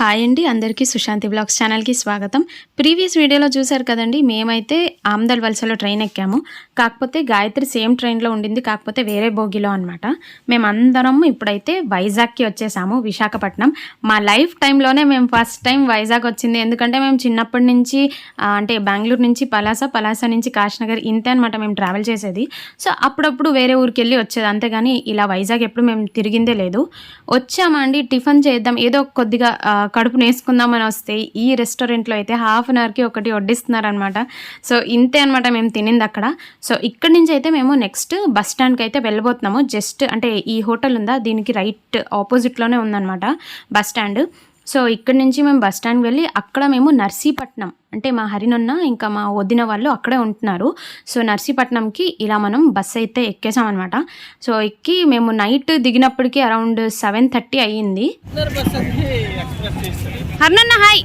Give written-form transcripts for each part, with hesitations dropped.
Hi అండి, అందరికీ Sushanti blogs ఛానల్కి స్వాగతం. ప్రీవియస్ వీడియోలో చూసారు కదండి, మేమైతే ఆమ్దల్ వలసలో ట్రైన్ ఎక్కాము. కాకపోతే గాయత్రి సేమ్ ట్రైన్లో ఉండింది, కాకపోతే వేరే బోగిలో అనమాట. మేమందరం ఇప్పుడైతే వైజాగ్కి వచ్చేసాము, విశాఖపట్నం. మా లైఫ్ టైంలోనే మేము ఫస్ట్ టైం వైజాగ్ వచ్చింది. ఎందుకంటే మేము చిన్నప్పటి నుంచి అంటే బెంగళూరు నుంచి పలాస నుంచి కాశీనగర్ ఇంతే అనమాట మేము ట్రావెల్ చేసేది. సో అప్పుడప్పుడు వేరే ఊరికి వెళ్ళి వచ్చేది, అంతేగాని ఇలా వైజాగ్ ఎప్పుడు మేము తిరిగిందే లేదు. వచ్చామా అండి, టిఫిన్ చేద్దాం, ఏదో కొద్దిగా కడుపు నేసుకుందామని వస్తే ఈ రెస్టారెంట్లో అయితే హాఫ్ అన్ అవర్కి ఒకటి వడ్డిస్తున్నారనమాట. సో ఇంతే అనమాట మేము తినింది అక్కడ. సో ఇక్కడి నుంచి అయితే మేము నెక్స్ట్ బస్ స్టాండ్కి అయితే వెళ్ళబోతున్నాము. జస్ట్ అంటే ఈ హోటల్ ఉందా, దీనికి రైట్ ఆపోజిట్లోనే ఉందన్నమాట బస్ స్టాండ్. సో ఇక్కడి నుంచి మేము బస్ స్టాండ్కి వెళ్ళి అక్కడ మేము నర్సీపట్నం, అంటే మా హరినొన్న ఇంకా మా వదిన వాళ్ళు అక్కడే ఉంటున్నారు. సో నర్సీపట్నంకి ఇలా మనం బస్ అయితే ఎక్కేసామన్నమాట. సో ఎక్కి మేము నైట్ దిగినప్పటికీ అరౌండ్ 7:30 అయ్యింది. హరినొన్న హాయ్.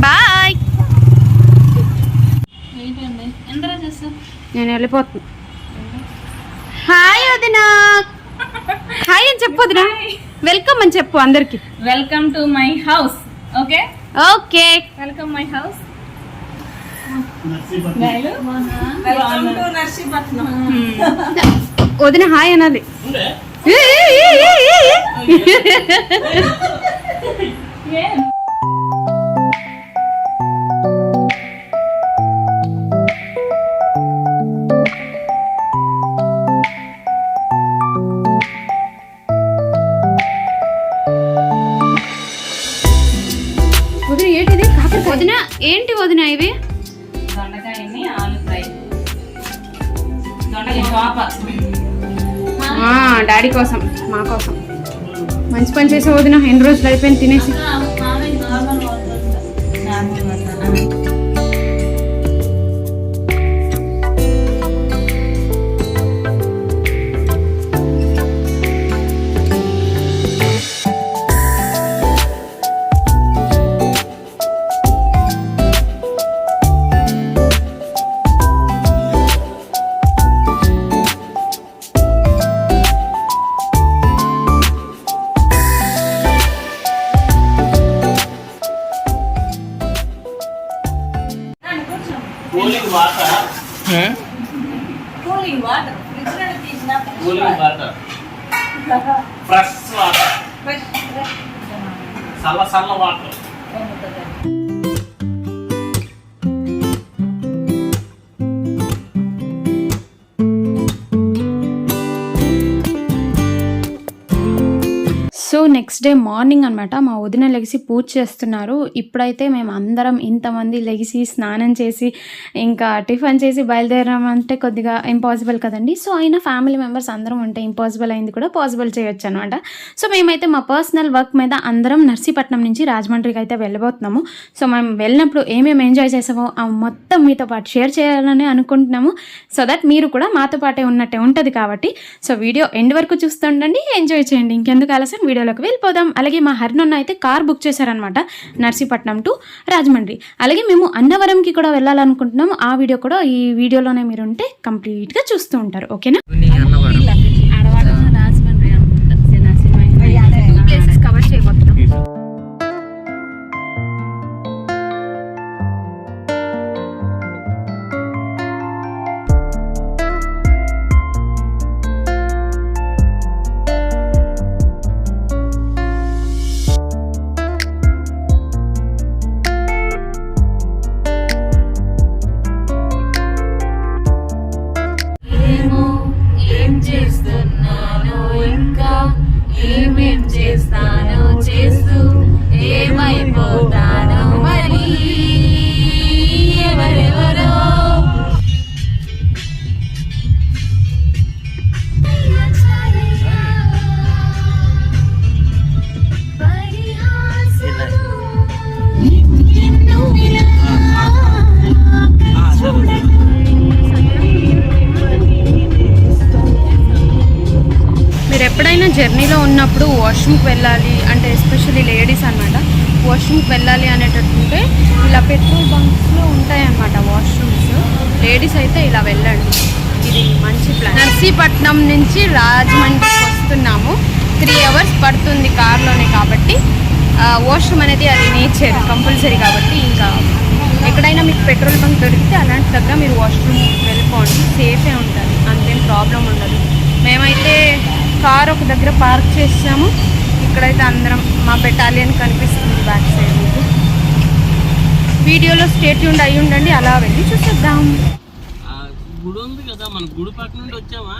బాయ్. నేను వెళ్ళిపోతున్నా. హాయ్ వదినా. హాయ్ అని చెప్పు వదినా. వెల్కమ్ అని చెప్పు అందరికి. Welcome to my house. Okay okay, welcome my house. Welcome to Narsipatnam. వదిన హాయ్ అనాలి. వదిన ఏంటి వదిన ఇవి? దొండకాయని ఆలు ఫ్రై. దొండకాయ పాప డాడీ కోసం, మా కోసం మంచి పని చేసే వదిన. ఎన్ని రోజులు అయిపోయింది తినేసి. చల్ల water. So next day morning అనమాట, మా వదిన లెగిసి పూజ చేస్తున్నారు. ఇప్పుడైతే మేము అందరం ఇంతమంది లెగిసి స్నానం చేసి ఇంకా టిఫిన్ చేసి బయలుదేరడం అంటే కొద్దిగా ఇంపాసిబుల్ కదండి. సో అయినా ఫ్యామిలీ మెంబర్స్ అందరం ఉంటే ఇంపాసిబుల్ అయింది కూడా పాసిబుల్ చేయొచ్చు అనమాట. సో మేమైతే మా పర్సనల్ వర్క్ మీద అందరం నర్సీపట్నం నుంచి రాజమండ్రికి అయితే వెళ్ళబోతున్నాము. సో మేము వెళ్ళినప్పుడు ఏమేమి ఎంజాయ్ చేసామో మొత్తం మీతో పాటు షేర్ చేయాలని అనుకుంటున్నాము. సో దట్ మీరు కూడా మాతో పాటే ఉన్నట్టే ఉంటుంది కాబట్టి సో వీడియో ఎండ్ వరకు చూస్తుండండి, ఎంజాయ్ చేయండి. ఇంకెందుకు ఆలస్యం, వీడియోలోకి వెళ్ళిపోదాం. అలాగే మా హరినొన్న అయితే కార్ బుక్ చేశారనమాట నర్సీపట్నం టు రాజమండ్రి. అలాగే మేము అన్నవరంకి కూడా వెళ్ళాలనుకుంటున్నాము. ఆ వీడియో కూడా ఈ వీడియోలోనే మీరు ఉంటే కంప్లీట్గా చూస్తూ ఉంటారు. ఓకేనా? రాజమండ్రి ప్లేసెస్ కవర్ చేయబోతున్నాం. జర్నీలో ఉన్నప్పుడు వాష్రూమ్కి వెళ్ళాలి అంటే ఎస్పెషల్లీ లేడీస్ అనమాట, వాష్రూమ్కి వెళ్ళాలి అనేటట్టుంటే ఇలా పెట్రోల్ బంక్స్లో ఉంటాయన్నమాట వాష్రూమ్స్. లేడీస్ అయితే ఇలా వెళ్ళండి, ఇది మంచి ప్లాన్. నర్సీపట్నం నుంచి రాజమండ్రికి వస్తున్నాము. 3 hours పడుతుంది కార్లోనే. కాబట్టి వాష్రూమ్ అనేది అది నేచర్ కంపల్సరీ. కాబట్టి ఇంకా ఎక్కడైనా మీకు పెట్రోల్ బంక్ దొరికితే అలాంటి దగ్గర మీరు వాష్రూమ్ వెళ్ళిపోండి, సేఫే ఉంటుంది, అంతేం ప్రాబ్లం ఉండదు. మేమైతే కార్ ఒక దగ్గర పార్క్ చేసాము. ఇక్కడైతే అందరం మా బెటాలియన్ కనిపిస్తుంది బ్యాక్ సైడ్. మీకు వీడియోలో స్టే ట్యూన్డ్ అయి ఉండండి, అలా వెళ్ళి చూసేద్దాం. గుడి ఉంది కదా, మన గుడి పక్క నుండి వచ్చామా.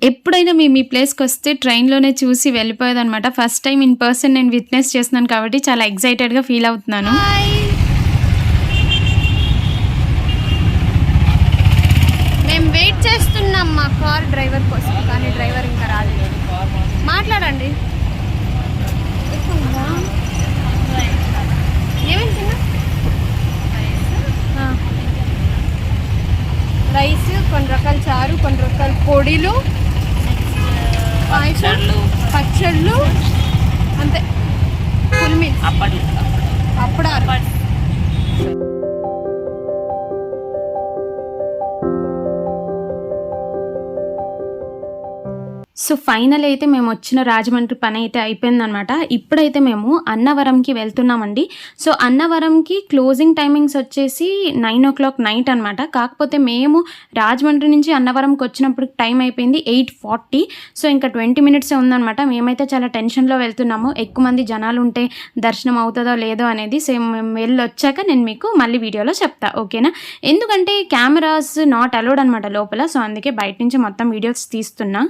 ఎప్పుడైనా మేము ఈ ప్లేస్కి వస్తే ట్రైన్లోనే చూసి వెళ్ళిపోయేదన్నమాట. ఫస్ట్ టైం ఇన్ పర్సన్ నేను విట్నెస్ చేస్తున్నాను కాబట్టి చాలా ఎక్సైటెడ్గా ఫీల్ అవుతున్నాను. మేము వెయిట్ చేస్తున్నాం మా కార్ డ్రైవర్ కోసం, కానీ డ్రైవర్ ఇంకా రాలేదు. మాట్లాడండి. ఏమేమి తిన్నా? రైస్, కొన్ని రకాల చారు, కొన్ని రకాల పొడిలు, పచ్చళ్ళు, అంతే. ఫుల్ మీల్స్, అప్పుడాలు. సో ఫైనల్ అయితే మేము వచ్చిన రాజమండ్రి పని అయితే అయిపోయిందనమాట. ఇప్పుడైతే మేము అన్నవరంకి వెళ్తున్నామండి. సో అన్నవరంకి క్లోజింగ్ టైమింగ్స్ వచ్చేసి 9 o'clock నైట్ అనమాట. కాకపోతే మేము రాజమండ్రి నుంచి అన్నవరంకి వచ్చినప్పుడు టైం అయిపోయింది 8:40. సో ఇంకా 20 minutes ఉందనమాట. మేమైతే చాలా టెన్షన్లో వెళ్తున్నాము, ఎక్కువ మంది జనాలు ఉంటే దర్శనం అవుతుందో లేదో అనేది. సో మేము వెళ్ళి వచ్చాక నేను మీకు మళ్ళీ వీడియోలో చెప్తా, ఓకేనా? ఎందుకంటే కెమెరాస్ నాట్ అలౌడ్ అనమాట లోపల. సో అందుకే బయట నుంచి మొత్తం వీడియోస్ తీస్తున్నా.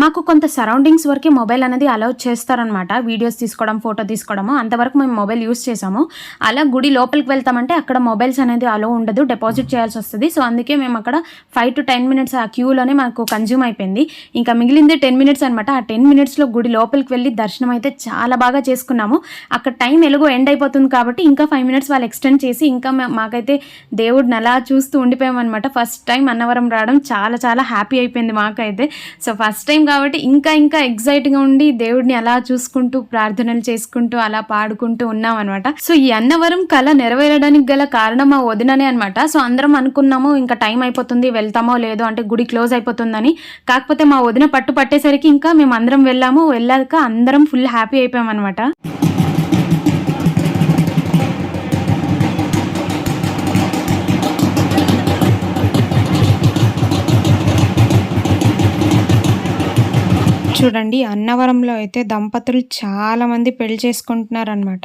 మాకు కొంత సరౌండింగ్స్ వరకే మొబైల్ అనేది అలౌ చేస్తారనమాట. వీడియోస్ తీసుకోవడం, ఫోటో తీసుకోవడము, అంతవరకు మేము మొబైల్ యూస్ చేసాము. అలా గుడి లోపలికి వెళ్తామంటే అక్కడ మొబైల్స్ అనేది అలౌ ఉండదు, డిపాజిట్ చేయాల్సి వస్తుంది. సో అందుకే మేము అక్కడ 5 to 10 minutes ఆ క్యూలోనే మాకు కన్జ్యూమ్ అయిపోయింది. ఇంకా మిగిలింది 10 minutes అనమాట. ఆ 10 minutesలో గుడి లోపలికి వెళ్ళి దర్శనం అయితే చాలా బాగా చేసుకున్నాము. అక్కడ టైం ఎలాగో ఎండ్ అయిపోతుంది కాబట్టి ఇంకా 5 minutes వాళ్ళు ఎక్స్టెండ్ చేసి ఇంకా మాకైతే దేవుడిని అలా చూస్తూ ఉండిపోయామన్నమాట. ఫస్ట్ టైం అన్నవరం రావడం చాలా చాలా హ్యాపీ అయిపోయింది మాకైతే. సో ఫస్ట్ టైం కాబట్టి ఇంకా ఎగ్జైట్గా ఉండి దేవుడిని అలా చూసుకుంటూ ప్రార్థనలు చేసుకుంటూ అలా పాడుకుంటూ ఉన్నాం అనమాట. సో ఈ అన్నవరం కళ నెరవేరడానికి గల కారణం మా వదిననే అనమాట. సో అందరం అనుకున్నాము ఇంకా టైం అయిపోతుంది, వెళ్తామో లేదో, అంటే గుడి క్లోజ్ అయిపోతుందని. కాకపోతే మా వదిన పట్టేసరికి ఇంకా మేము అందరం వెళ్ళాక అందరం ఫుల్ హ్యాపీ అయిపోయాం అనమాట. చూడండి, అన్నవరంలో అయితే దంపతులు చాలామంది పెళ్లి చేసుకుంటున్నారనమాట.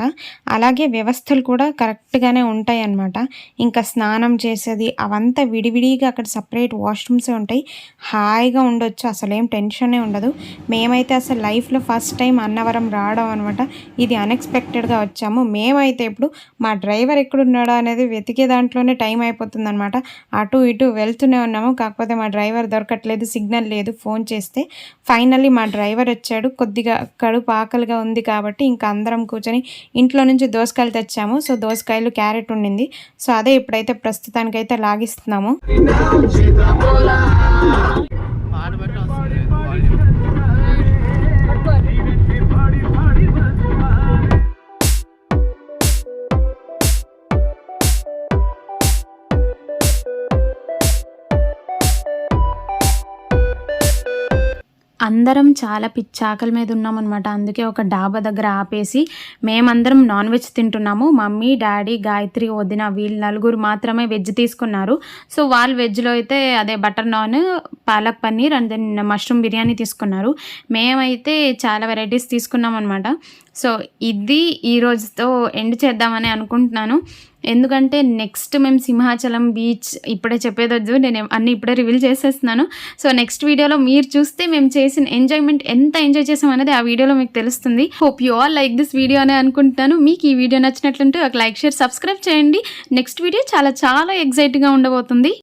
అలాగే వ్యవస్థలు కూడా కరెక్ట్గానే ఉంటాయి అన్నమాట. ఇంకా స్నానం చేసేది అవంతా విడివిడిగా అక్కడ సపరేట్ వాష్రూమ్సే ఉంటాయి. హాయిగా ఉండొచ్చు, అసలు ఏం టెన్షనే ఉండదు. మేమైతే అసలు లైఫ్లో ఫస్ట్ టైం అన్నవరం రావడం అనమాట. ఇది అన్ఎక్స్పెక్టెడ్గా వచ్చాము. మేమైతే ఇప్పుడు మా డ్రైవర్ ఎక్కడున్నాడో అనేది వెతికే దాంట్లోనే టైం అయిపోతుందన్నమాట. అటు ఇటు వెళ్తూనే ఉన్నాము, కాకపోతే మా డ్రైవర్ దొరకట్లేదు, సిగ్నల్ లేదు. ఫోన్ చేస్తే ఫైనల్లీ మా డ్రైవర్ వచ్చాడు. కొద్దిగా కడుపు ఆకలిగా ఉంది కాబట్టి ఇంకా అందరం కూర్చొని ఇంట్లో నుంచి దోసకాయలు తెచ్చాము. సో దోసకాయలు, క్యారెట్ ఉండింది. సో అదే ఇప్పుడైతే ప్రస్తుతానికైతే లాగిస్తున్నాము. అందరం చాలా పిచ్చాకలి మీద ఉన్నామన్నమాట. అందుకే ఒక డాబా దగ్గర ఆపేసి మేమందరం నాన్ వెజ్ తింటున్నాము. మమ్మీ, డాడీ, గాయత్రి, వదిన వీళ్ళు నలుగురు మాత్రమే వెజ్ తీసుకున్నారు. సో వాళ్ళు వెజ్లో అయితే అదే butter naan, palak paneer and then mushroom biryani తీసుకున్నారు. మేమైతే చాలా వెరైటీస్ తీసుకున్నాం అనమాట. సో ఇది ఈ రోజుతో ఎండ్ చేద్దామని అనుకుంటున్నాను. ఎందుకంటే నెక్స్ట్ మేము సింహాచలం బీచ్ ఇప్పుడే చెప్పేదొద్దు, నేను అన్నీ ఇప్పుడే రివీల్ చేసేస్తున్నాను. సో నెక్స్ట్ వీడియోలో మీరు చూస్తే మేము చేసిన ఎంజాయ్మెంట్ ఎంత ఎంజాయ్ చేసాం అనేది ఆ వీడియోలో మీకు తెలుస్తుంది. Hope you all like this video అనే అనుకుంటున్నాను. మీకు ఈ వీడియో నచ్చినట్లుంటే ఒక లైక్, షేర్, సబ్స్క్రైబ్ చేయండి. నెక్స్ట్ వీడియో చాలా చాలా ఎగ్జైట్గా ఉండబోతుంది.